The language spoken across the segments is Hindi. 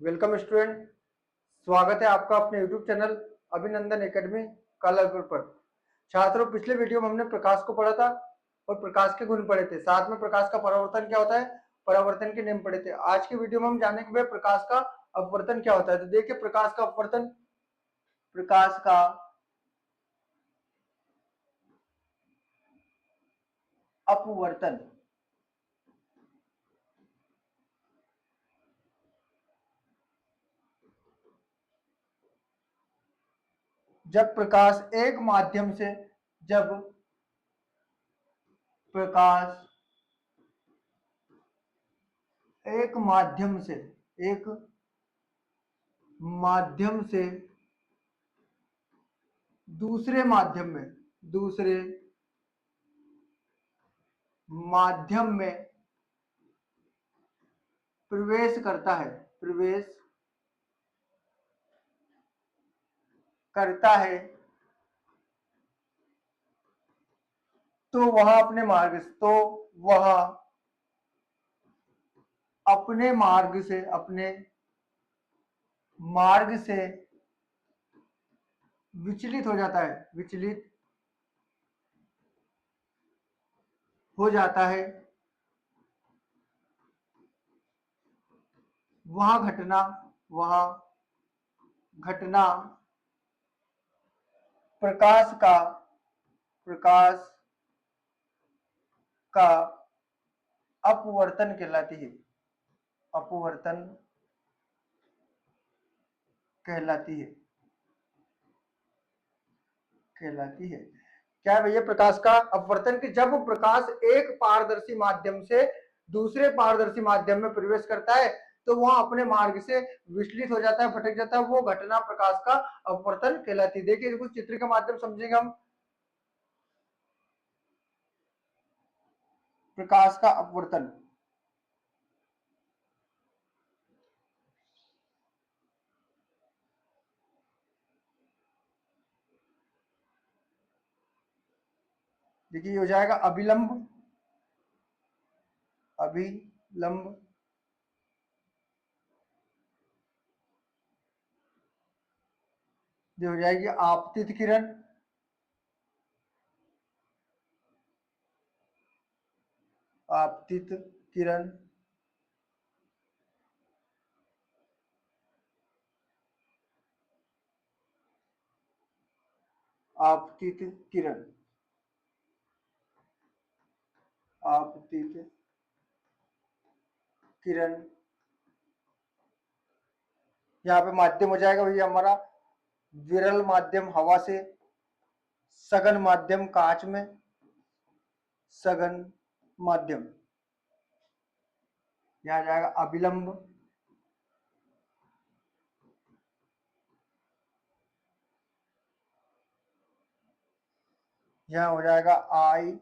Welcome student. स्वागत है आपका अपने यूट्यूब चैनल अभिनंदन एकेडमी कालापुर पर। छात्रों, पिछले वीडियो में हमने प्रकाश को पढ़ा था और प्रकाश के गुण पढ़े थे, साथ में प्रकाश का परावर्तन क्या होता है, परावर्तन के नियम पढ़े थे। आज की वीडियो में हम जानेंगे भाई प्रकाश का अपवर्तन क्या होता है। तो देखिए, प्रकाश का अपवर्तन, प्रकाश का अपवर्तन जब प्रकाश एक माध्यम से जब प्रकाश एक माध्यम से एक माध्यम से दूसरे माध्यम में प्रवेश करता है तो वह अपने मार्ग से विचलित हो जाता है। वह घटना प्रकाश का अपवर्तन कहलाती है। क्या है भैया प्रकाश का अपवर्तन? कि जब प्रकाश एक पारदर्शी माध्यम से दूसरे पारदर्शी माध्यम में प्रवेश करता है तो वह अपने मार्ग से विचलित हो जाता है, भटक जाता है। वो घटना प्रकाश का अपवर्तन कहलाती है। देखिए, कुछ चित्र के माध्यम समझेंगे हम प्रकाश का अपवर्तन। देखिए, हो जाएगा अभिलंब जो हो जाएगी आपतित किरण, आपतित किरण। यहाँ पे माध्यम हो जाएगा भैया हमारा विरल माध्यम हवा से, सघन माध्यम कांच में, सघन माध्यम। यहाँ जाएगा अभिलंब, यहाँ हो जाएगा आई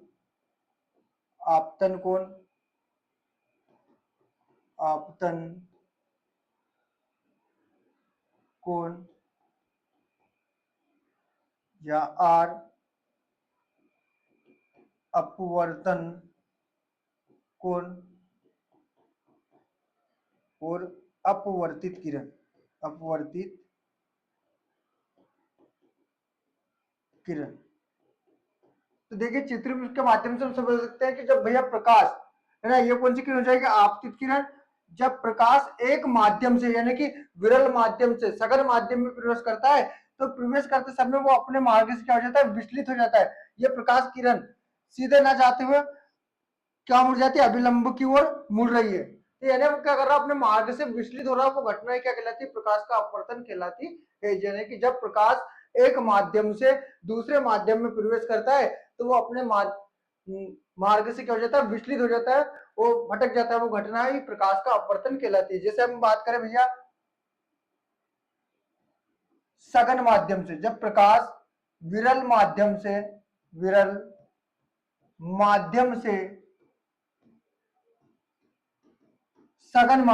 आपतन कोण, या आर अपवर्तन कोण और अपवर्तित किरण। तो देखिए, चित्र के माध्यम से हम समझ सकते हैं कि जब भैया प्रकाश है ना, ये कौन सी किरण हो जाएगी? आपतित किरण। जब प्रकाश एक माध्यम से यानी कि विरल माध्यम से सघन माध्यम में प्रवेश करता है तो प्रवेश करते समय वो अपने मार्ग से क्या हो जाता है? विचलित हो जाता है। ये प्रकाश किरण सीधे ना जाते हुए क्या मुड़ जाती है? अभिलंब की ओर मुड़ रही है। तो यानी वो क्या कर रहा है? अपने मार्ग से विचलित हो रहा है। वो घटना क्या कहलाती है? प्रकाश का अपवर्तन कहलाती है। यानी कि जब प्रकाश एक माध्यम से दूसरे माध्यम में प्रवेश करता है तो वो अपने मार्ग से क्या हो जाता है? विचलित हो जाता है, वो भटक जाता है। वो घटना ही प्रकाश का अपवर्तन कहलाती है। जैसे हम बात करें भैया सघन माध्यम से, जब प्रकाश विरल माध्यम से सघन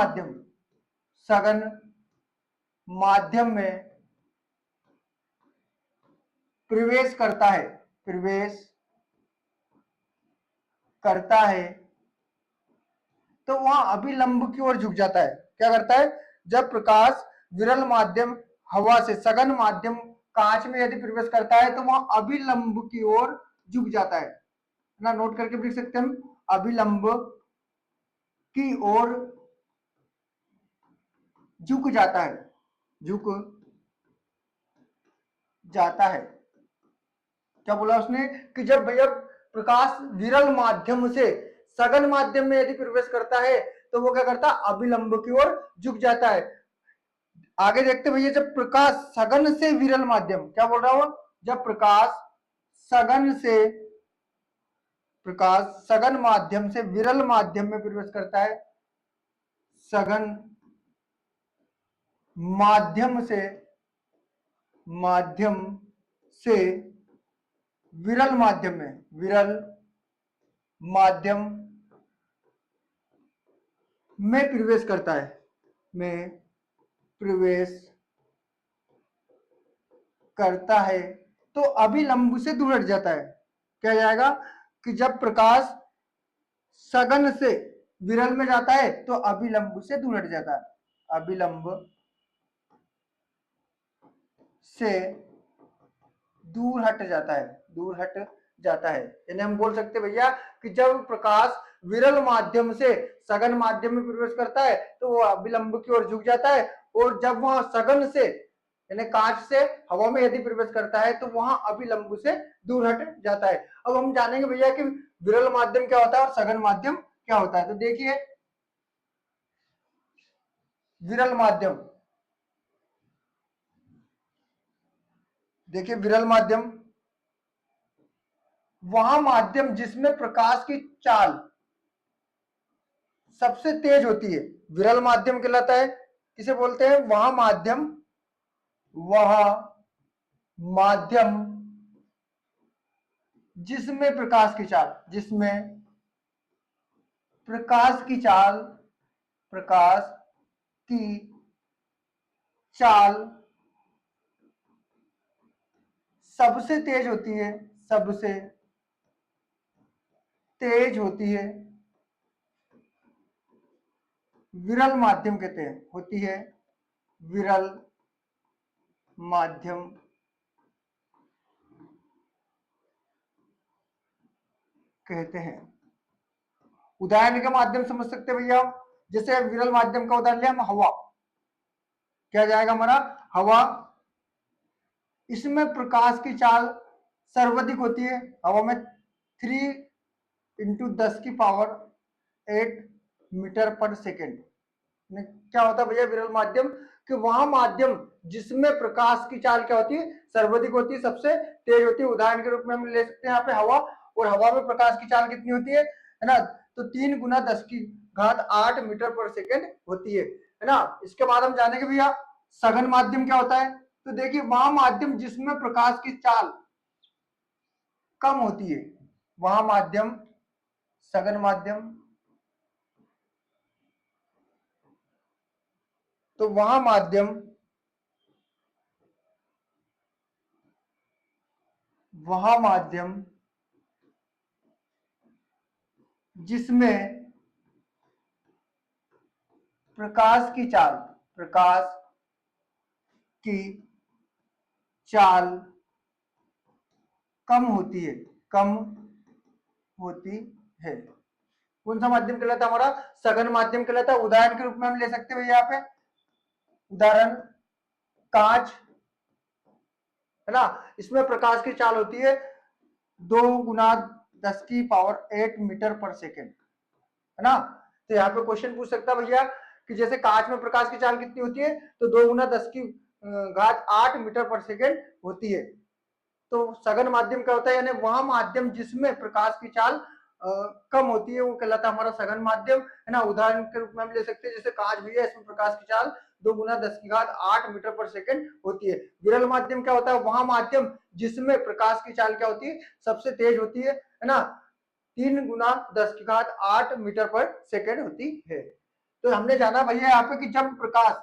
माध्यम में प्रवेश करता है तो वहां अभिलंब की ओर झुक जाता है। क्या करता है? जब प्रकाश विरल माध्यम हवा से सघन माध्यम कांच में यदि प्रवेश करता है तो वह अभिलंब की ओर झुक जाता है ना, नोट करके लिख सकते हैं हम, अभिलंब की ओर झुक जाता है, झुक जाता है। क्या बोला उसने कि जब भैया प्रकाश विरल माध्यम से सघन माध्यम में यदि प्रवेश करता है तो वो क्या करता है, अभिलंब की ओर झुक जाता है। आगे देखते भैया, जब प्रकाश सघन से विरल माध्यम, क्या बोल रहा हूं, जब सघन से प्रकाश सघन माध्यम से विरल माध्यम में प्रवेश करता है, सघन माध्यम से विरल माध्यम में प्रवेश करता है, में प्रवेश करता है तो अभिलंब से दूर हट जाता है। क्या जाएगा कि जब प्रकाश सघन से विरल में जाता है तो अभिलंब से दूर हट जाता है, अभिलंब से दूर हट जाता है, दूर हट जाता है। यानी हम बोल सकते भैया कि जब प्रकाश विरल माध्यम से सघन माध्यम में प्रवेश करता है तो वो अभिलंब की ओर झुक जाता है, और जब वह सघन से यानी कांच से हवा में यदि प्रवेश करता है तो वहां अभिलंब से दूर हट जाता है। अब हम जानेंगे भैया कि विरल माध्यम क्या होता है और सघन माध्यम क्या होता है। तो देखिए, विरल माध्यम, देखिए विरल माध्यम वहां माध्यम जिसमें प्रकाश की चाल सबसे तेज होती है, विरल माध्यम कहलाता है। किसे बोलते हैं, वह माध्यम जिसमें प्रकाश की चाल, जिसमें प्रकाश की चाल सबसे तेज होती है, सबसे तेज होती है, विरल माध्यम कहते हैं, होती है विरल माध्यम कहते हैं। उदाहरण के माध्यम समझ सकते हैं भैया, जैसे विरल माध्यम का उदाहरण लिया हम, हवा। क्या जाएगा हमारा, हवा, इसमें प्रकाश की चाल सर्वाधिक होती है, हवा में 3 × 10⁸ मीटर पर सेकेंड। क्या होता है भैया विरल माध्यम, कि वहां माध्यम जिसमें प्रकाश की चाल क्या होती है, सर्वाधिक होती है, सबसे तेज होती है। उदाहरण के रूप में हम ले सकते हैं यहाँ पे हवा, और हवा में प्रकाश की चाल कितनी होती है ना, तो 3 × 10⁸ मीटर पर सेकेंड होती है ना। इसके बाद हम जानेंगे भैया सघन माध्यम क्या होता है। तो देखिए, वहां माध्यम जिसमें प्रकाश की चाल कम होती है, वहां माध्यम, सघन माध्यम, तो वहां माध्यम जिसमें प्रकाश की चाल कम होती है, कौन सा माध्यम कहलाता है हमारा, सघन माध्यम कहलाता है। उदाहरण के रूप में हम ले सकते हैं यहाँ पे, उदाहरण कांच है ना, इसमें प्रकाश की चाल होती है 2 × 10⁸ मीटर पर सेकेंड है ना। तो यहाँ पे क्वेश्चन पूछ सकता है भैया कि जैसे कांच में प्रकाश की चाल कितनी होती है, तो 2 × 10⁸ मीटर पर सेकेंड होती है। तो सघन माध्यम क्या होता है, यानी वह माध्यम जिसमें प्रकाश की चाल कम होती है, वो कहलाता है हमारा सघन माध्यम है ना। उदाहरण के रूप में हम ले सकते हैं, जैसे कांच भी है, इसमें प्रकाश की चाल 2 × 10⁸ मीटर पर सेकेंड होती है। विरल माध्यम क्या होता है, वहां माध्यम जिसमें प्रकाश की चाल क्या होती है, सबसे तेज होती है ना, 3 × 10⁸ मीटर पर सेकेंड होती है। तो हमने जाना भैया यहाँ पे कि जब प्रकाश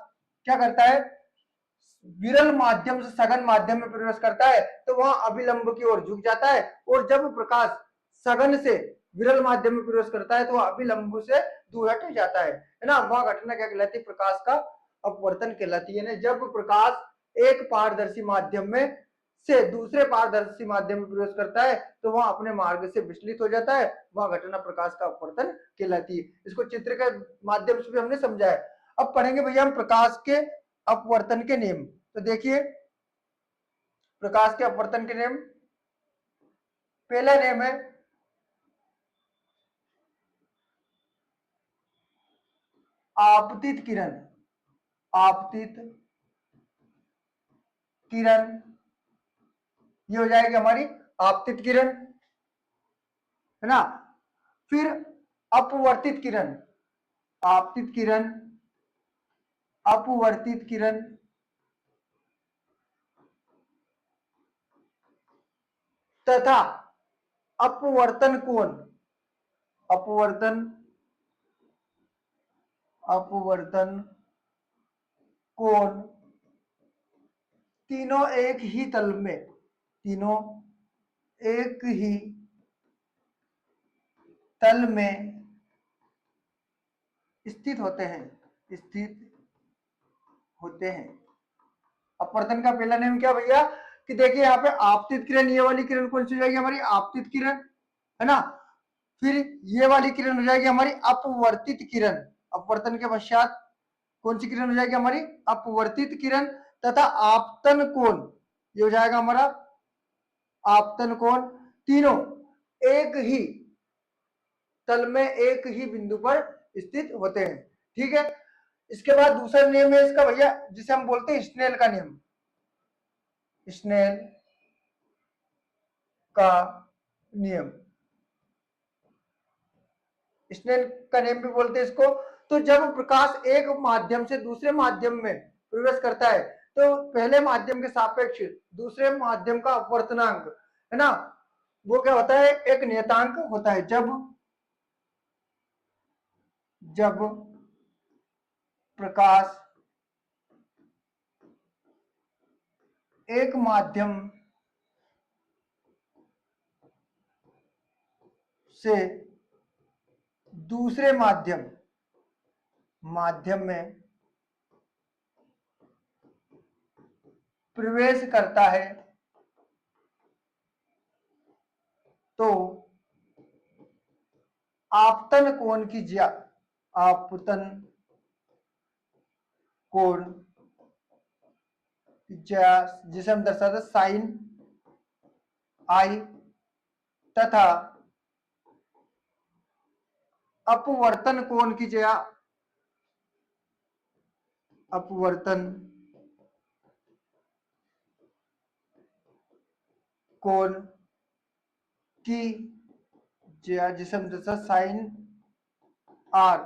क्या करता है, विरल माध्यम से सघन माध्यम में प्रवेश करता है तो वह अभिलंब की ओर झुक जाता है, और जब प्रकाश सघन से विरल माध्यम में प्रवेश करता है तो वह अभिलंब से दूर हट जाता है ना। वह घटना क्या कहलाती है, प्रकाश का अपवर्तन कहलाती है। जब प्रकाश एक पारदर्शी माध्यम में से दूसरे पारदर्शी माध्यम में प्रवेश करता है तो वह अपने मार्ग से विचलित हो जाता है, वह घटना प्रकाश का अपवर्तन कहलाती है। इसको चित्र के माध्यम से भी हमने समझा है। अब पढ़ेंगे भैया हम प्रकाश के अपवर्तन के नियम। तो देखिए प्रकाश के अपवर्तन के नियम, पहला नियम है आपतित किरण। आपतित किरण ये हो जाएगी हमारी आपतित किरण, है ना। फिर अपवर्तित किरण, आपतित किरण, अपवर्तित किरण, तथा अपवर्तन कोण। अपवर्तन अपवर्तन कोण तीनों एक ही तल में, तीनों एक ही तल में स्थित होते हैं, स्थित होते हैं। अपवर्तन का पहला नियम क्या भैया कि देखिए यहाँ पे आपतित किरण, ये वाली किरण कौन सी हो जाएगी हमारी आपतित किरण, है ना। फिर ये वाली किरण हो जाएगी हमारी अपवर्तित किरण। अपवर्तन के पश्चात कौन सी किरण हो जाएगी हमारी अपवर्तित किरण, तथा आपतन कोण ये हो जाएगा हमारा आपतन कोण। तीनों एक ही तल में एक ही बिंदु पर स्थित होते हैं, ठीक है। इसके बाद दूसरा नियम है इसका भैया जिसे हम बोलते हैं स्नेल का नियम। स्नेल का नियम, स्नेल का नियम भी बोलते हैं इसको। तो जब प्रकाश एक माध्यम से दूसरे माध्यम में प्रवेश करता है तो पहले माध्यम के सापेक्ष दूसरे माध्यम का अपवर्तनांक, है ना, वो क्या होता है, एक नियतांक होता है। जब प्रकाश एक माध्यम से दूसरे माध्यम में प्रवेश करता है तो आपतन कोण की आपतन कोण जिसे हम दर्शाते साइन आई तथा अपवर्तन कोण की अपवर्तन कोण की जिसे हम दर्शा साइन आर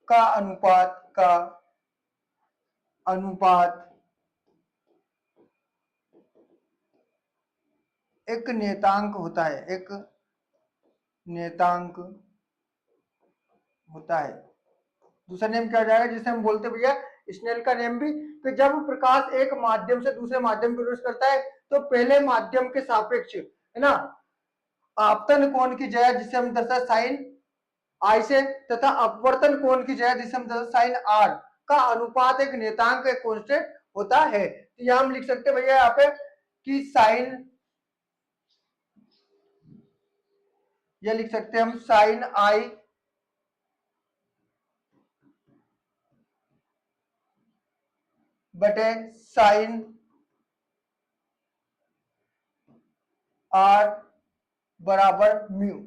का अनुपात एक नियतांक होता है, एक नियतांक होता है। दूसरा नियम क्या हो जाएगा जिसे हम बोलते भैया स्नेल का नियम भी, कि जब प्रकाश एक माध्यम से दूसरे माध्यम में प्रवेश करता है तो पहले माध्यम के सापेक्ष, है ना, आपतन कोण की जगह जिसे हम दर्शा साइन आई से तथा अपवर्तन कोण की जगह जिसे हम दर्शा साइन आर का अनुपात एक नियतांक, एक कांस्टेंट होता है। तो यहां हम लिख सकते हैं भैया यहाँ पे कि साइन, ये लिख सकते हैं हम साइन आई बटे साइन आर बराबर म्यू।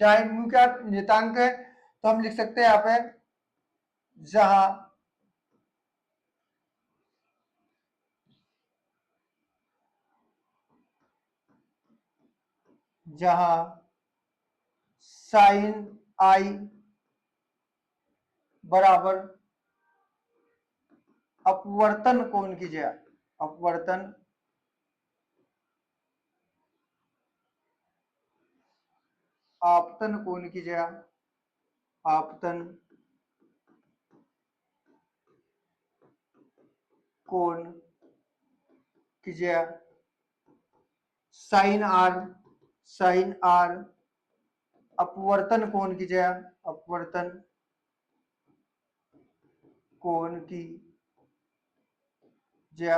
चाहे म्यू क्या नियतांक है तो हम लिख सकते हैं यहाँ पे जहां साइन आई बराबर अपवर्तन कोण की जगह अपवर्तन आपतन कोण की जगह आपतन कोण की जगह साइन आर अपवर्तन कोण की जगह अपवर्तन कोण की ज्या,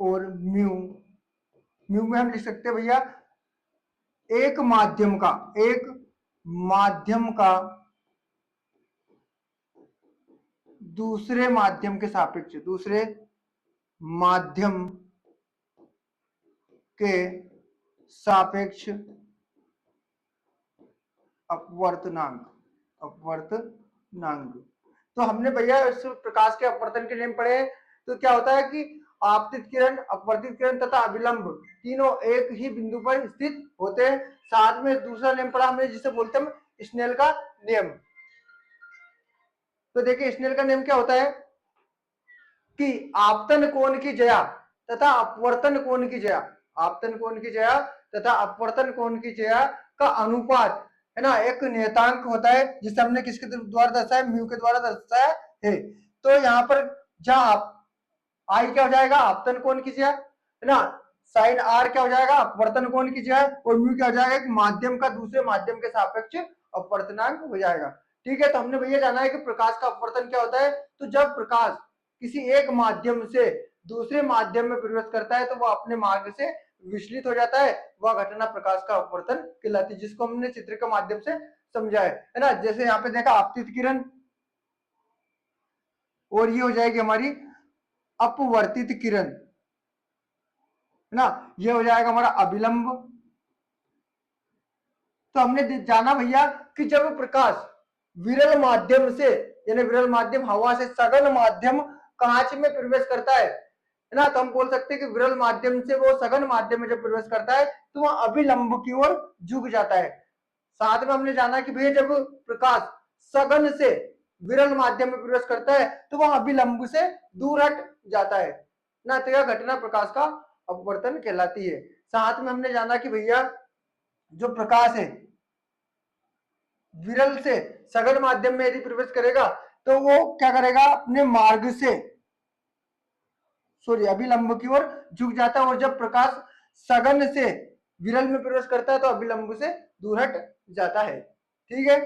और म्यू, म्यू में हम लिख सकते हैं भैया एक माध्यम का, एक माध्यम का दूसरे माध्यम के सापेक्ष, दूसरे माध्यम के सापेक्ष अपवर्तनांक, अपवर्तनांक। तो हमने भैया इस प्रकाश के अपवर्तन के नियम पढ़े। तो क्या होता है कि आपतित किरण, अपवर्तित किरण तथा अभिलंब तीनों एक ही बिंदु पर स्थित होते हैं। साथ में दूसरा नियम पढ़ा हमने जिसे बोलते हैं स्नेल का नियम। तो देखिए स्नेल का नियम क्या होता है कि आपतन कोण की ज्या तथा अपवर्तन कोण की ज्या, आपतन कोण की ज्या तथा अपवर्तन कोण की ज्या का अनुपात है ना, एक नियतांक होता है जिसे हमने किसके द्वारा दर्शाया, म्यू के द्वारा दर्शाया है। तो यहाँ पर जहां आई क्या हो जाएगा, आपतन कोण की ज्या है ना, साइन आर क्या हो जाएगा, अपवर्तन कोण की ज्या, और म्यू क्या हो जाएगा, एक माध्यम का दूसरे माध्यम के सापेक्ष अपवर्तनांक हो जाएगा। ठीक है, तो हमने भैया जाना है कि प्रकाश का अपवर्तन क्या होता है। तो जब प्रकाश किसी एक माध्यम से दूसरे माध्यम में प्रवेश करता है तो वह अपने मार्ग से विचलित हो जाता है, वह घटना प्रकाश का अपवर्तन कहलाती है, जिसको हमने चित्र के माध्यम से समझा है ना। जैसे यहाँ पे देखा आपतित किरण, और ये हो जाएगी हमारी अपवर्तित किरण है ना, ये हो जाएगा हमारा अभिलंब। तो हमने जाना भैया कि जब प्रकाश विरल माध्यम से, यानी विरल माध्यम हवा से सघन माध्यम कांच में प्रवेश करता है ना, तो हम बोल सकते हैं कि विरल माध्यम से वो सघन माध्यम में जब प्रवेश करता है तो वह अभिलंब की ओर झुक जाता है। साथ में हमने जाना कि भैया जब प्रकाश सघन से विरल माध्यम में प्रवेश करता है तो वह अभिलंब से दूर हट जाता है ना, तो यह घटना प्रकाश का अपवर्तन कहलाती है। साथ में हमने जाना कि भैया जो प्रकाश है विरल से सघन माध्यम में यदि प्रवेश करेगा तो वो क्या करेगा, अपने मार्ग से सॉरी अभिलंब की ओर झुक जाता है, और जब प्रकाश सघन से विरल में प्रवेश करता है तो अभिलंब से दूर हट जाता है। ठीक है,